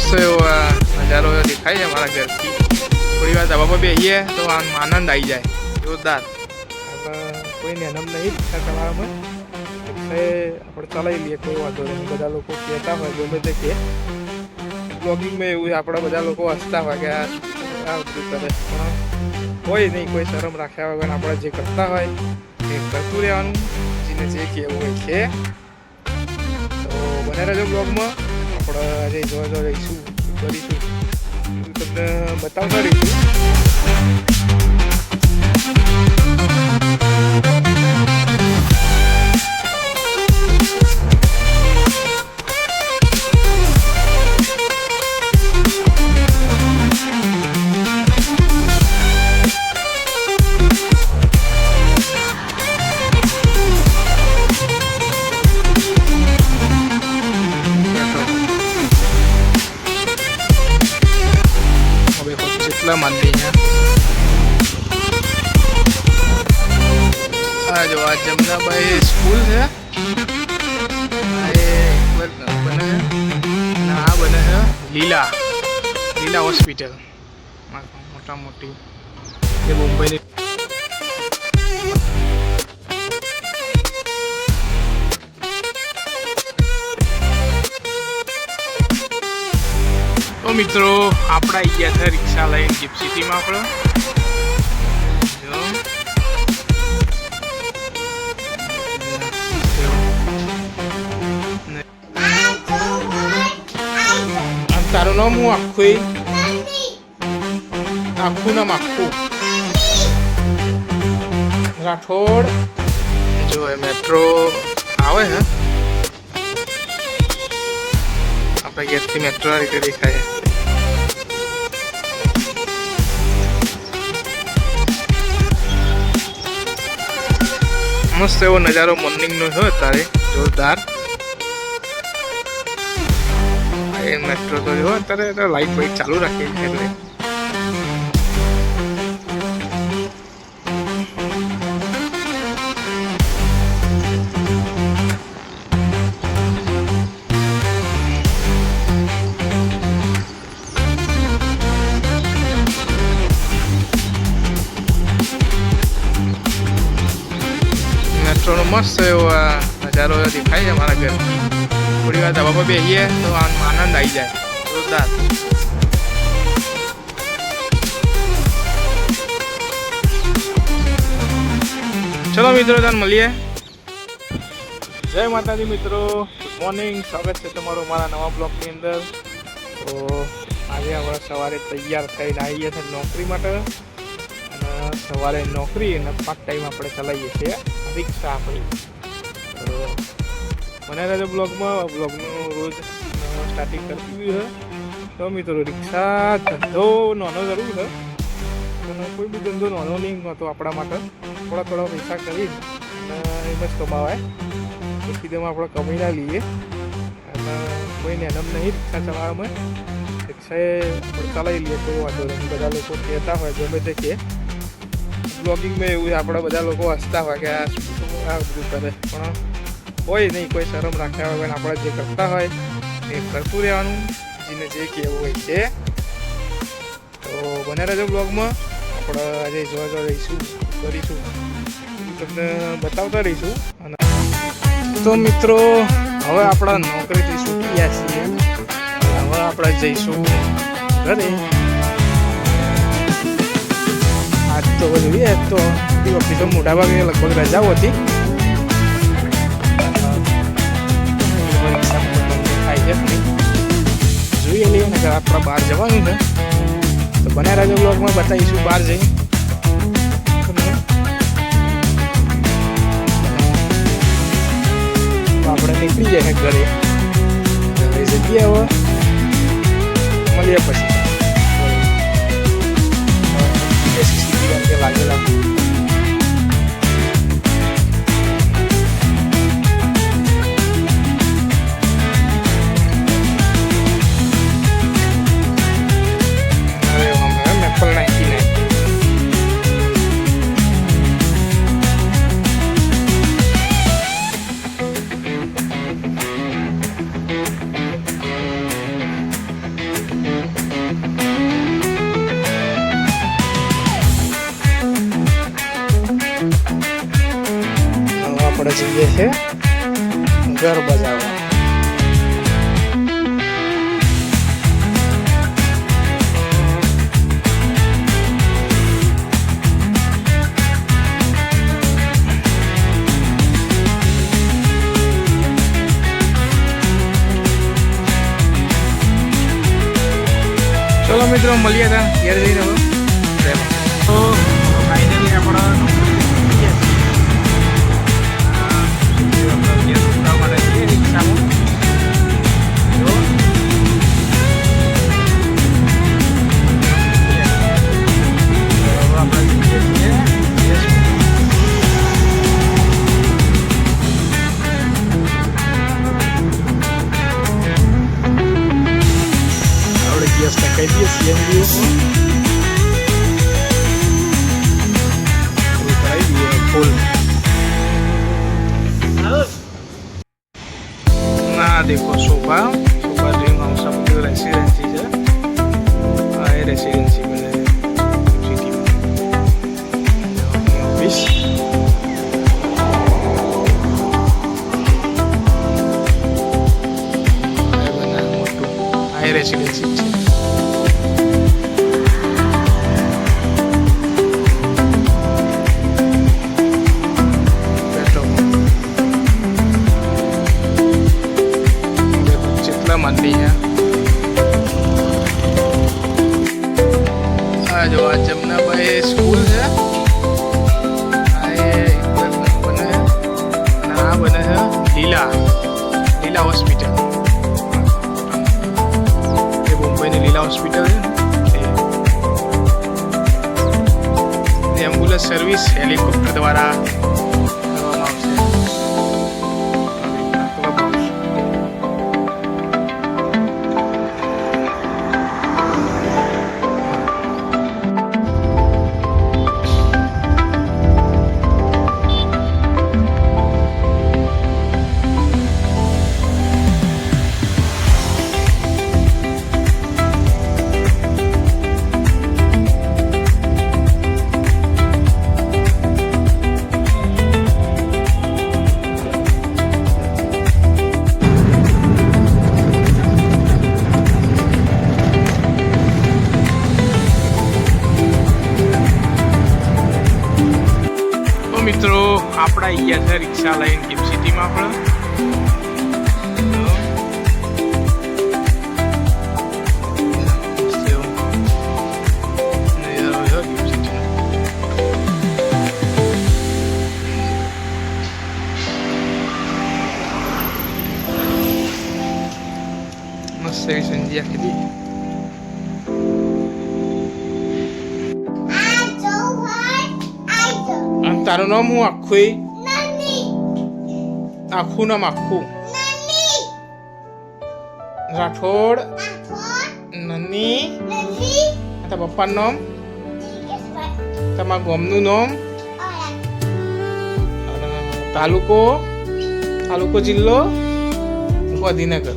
મસ્ત એવો નજારો દેખાય છે અમારા ઘરથી. થોડી વાર ધાબા પર બેસીએ તો આનંદ આવી જાય, જોરદાર. કોઈને એનમ નહીં તમારામાં આપણે ચલાવી લઈએ, કોઈ વાંધો નહીં. બધા લોકો કહેતા હોય ગમે તે કે બ્લોગિંગમાં એવું આપણે બધા લોકો હસતા હોય કે આ બધું કરે, પણ કોઈ નહીં, કોઈ શરમ રાખ્યા વગર આપણે જે કરતા હોય એ કરતું રહેવાનું, જેને જે કહેવું હોય છે. તો બને રહેજો બ્લોગમાં. આપણે આજે જોવા રહીશું, કરીશું, તમને બતાવતા રહીશું. કેટલા મંદિર છે આ જો, આ જમનાભાઈ સ્કૂલ છે, બને છે, આ બને છે લીલા હોસ્પિટલ, મોટા મોટી એ મુંબઈની. તો મિત્રો આપણે આવી ગયા છે રિક્ષા લઈને ગિફ્ટ સિટીમાં. આપણે આમ તારું નામ હું આખું નામ આખું રાઠોડ. જો એ મેટ્રો આવે છે આપણે ઘેરથી, મેટ્રો આ રીતે દેખાય. મસ્ત એવો નજારો મોર્નિંગનો છે અત્યારે, જોરદાર. એ મેટ્રો તો જો અત્યારે લાઈટ વાઈટ ચાલુ રાખી છે એટલે મેટ્રોનો મસ્ત એવો નજારો દેખાય છે અમારા ઘરથી. થોડી વાર ધાબા પર બેસીએ તો આનંદ આવી જાય, જોરદાર. ચલો મિત્રો, તાન મળીએ. જય માતાજી મિત્રો, ગુડ મોર્નિંગ. સ્વાગત છે તમારું મારા નવા બ્લોગની અંદર. તો આજે આપણે સવારે તૈયાર થઈને આવીએ છીએ નોકરી માટે, અને સવારે નોકરી અને પાર્ટ ટાઈમ આપણે ચલાવીએ છીએ રિક્ષા આપણી. તો મને રહેજો બ્લોગમાં. બ્લોગનું રોજ સ્ટાર્ટિંગ કરતી છે. તો મિત્રો રિક્ષા ધંધો નાનો જરૂર છે, અને કોઈ બી ધંધો નાનો નહીં હોતો આપણા માટે. થોડા પૈસા કરી અને એમ જ કમાવાય, એકદમ આપણે કમાઈ ના લઈએ. અને કોઈને એનમ નહીં રિક્ષા ચલાવવામાં, રિક્ષાએ આપણે ચલાવી લઈએ, કોઈ વાંધો નહીં. બધા લોકો કહેતા હોય ગમે તે કે બ્લોગિંગમાં એવું આપણે બધા લોકો હસતા હોય કે આ બધું કરે, પણ કોઈ નહીં, કોઈ શરમ રાખ્યા વગર આપણે જે કરતા હોય એ કરતું રહેવાનું, જેને જે કહેવું હોય છે. તો બને રહેજો બ્લોગમાં. આપણે આજે જોવા રહીશું, કરીશું, તમને બતાવતા રહીશું. અને તો મિત્રો હવે આપણા નોકરીથી છૂટી ગયા છીએ, હવે આપણે જઈશું ઘરે. આજ તો જોઈએ તો ઓફિસો મોટા ભાગે લગભગ રજાઓ હતી. થાય છે જોઈએ લઈએ ને, આપણે બહાર જવાનું છે. તો બને રહેજો બ્લોગમાં, બતાવીશું બહાર જઈ. આપણે નીકળી જાય ઘરે જઈએ. હવે મળીએ પછી લાગેલા. આપણે જઈએ છીએ ગરબા ગાવા. ચલો મિત્રો મળીએ ત્યાં ઘેર જઈને હવે. તો ફાઇનલી આપણે ગેસ કહી દઈએ સીએનજી કરાવી દઈએ ફૂલ. ના દેખો સોફા ડ્રીમ હાઉસ આપણું રેસિડેન્સી છે. આ એ રેસિડેન્સી બને સિટીમાં ઓફિસ. મોટું આ એ રેસિડેન્સી છે. મંડી છે આ જો આ જમનાભાઈ સ્કૂલ છે. આ એ બને અને આ બને છે લીલા હોસ્પિટલ. એ મુંબઈની લીલા હોસ્પિટલ છે ને એમ્બ્યુલન્સ સર્વિસ હેલિકોપ્ટર દ્વારા કરવામાં આવશે. મિત્રો આપણા અહીંયા છે રિક્ષા લઈને ગિફ્ટ સિટીમાં આપણે. મસ્ત એવી સંજી આખી દી. તારું નામ હું આખું નામ આખું રાઠોડ નની. તારા પપ્પાનું નામ, તમારા ગામનું નામ, તાલુકો જિલ્લો ગાંધીનગર.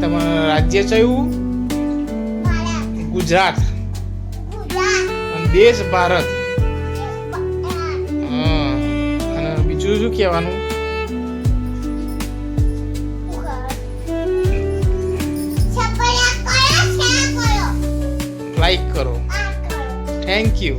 તમારું રાજ્ય કયું? ગુજરાત. અને દેશ ભારત. બીજું શું કહેવાનું? લાઈક કરો. Thank you.